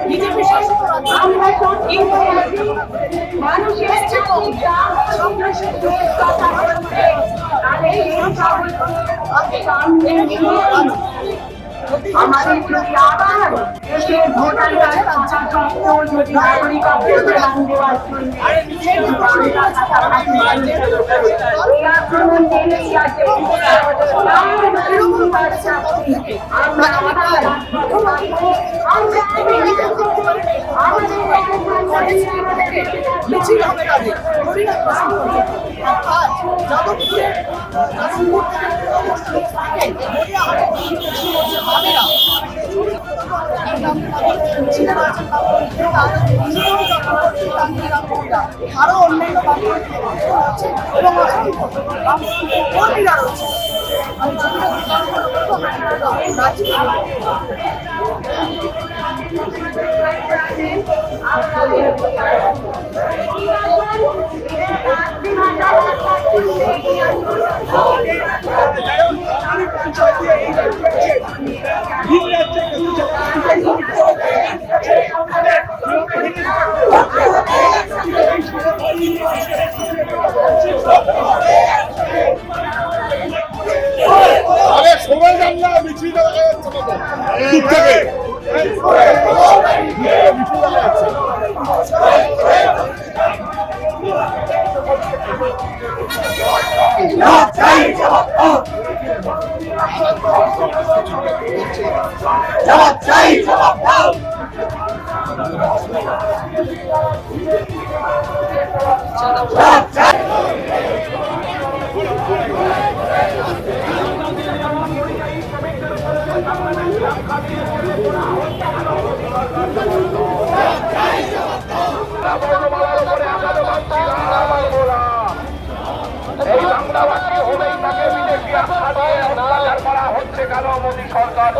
BJP শাসিত আমাদের যদি আবার দেশের ভোটাররা যদি নাগরিকত্বের দান দেওয়ার জন্য এই আক্রমণ চলেই আছে। আমরা মিছিল হবে তাদের যাদবপুরের আরো অন্যান্য কর্মীরা রয়েছে। সবাই জানলা মিছিল দেখা যাচ্ছে এই বাংলাবাসী হলেই তাকে বিদেশি আখ্যানে অত্যাচার করা হচ্ছে কেন মোদী সরকার?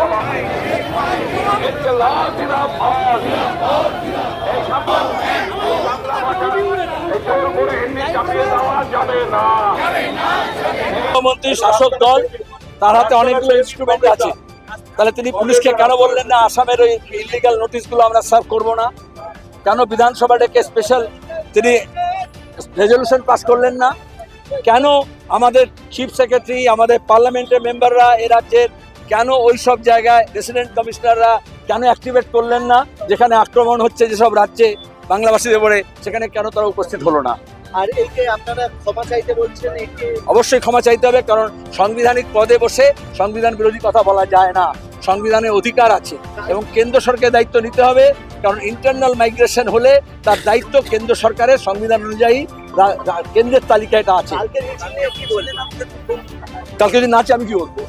মুখ্যমন্ত্রী শাসক দল তার হাতে অনেকগুলো ইনস্ট্রুমেন্ট আছে, তাহলে তিনি পুলিশকে কেন বললেন না আসামের ওই ইলিগাল নোটিশগুলো আমরা সার্ভ করবো না? কেন বিধানসভা ডেকে স্পেশাল তিনি রেজলিউশন পাস করলেন না? কেন আমাদের চিফ সেক্রেটারি, আমাদের পার্লামেন্টের মেম্বাররা এ রাজ্যের কেন ওই সব জায়গায় রেসিডেন্ট কমিশনাররা কেন অ্যাক্টিভেট করলেন না? যেখানে আক্রমণ হচ্ছে যেসব রাজ্যে বাংলাভাষীদের উপরে, সেখানে কেন তারা উপস্থিত হলো না? আর এই যে আপনারা ক্ষমা চাইতে বলছেন, অবশ্যই ক্ষমা চাইতে হবে, কারণ সাংবিধানিক পদে বসে সংবিধান বিরোধী কথা বলা যায় না। সংবিধানের অধিকার আছে এবং কেন্দ্র সরকারের দায়িত্ব নিতে হবে, কারণ ইন্টারনাল মাইগ্রেশন হলে তার দায়িত্ব কেন্দ্র সরকারের সংবিধান অনুযায়ী কেন্দ্রের তালিকায় এটা আছে। কালকে যদি না চাই আমি কি বলবো?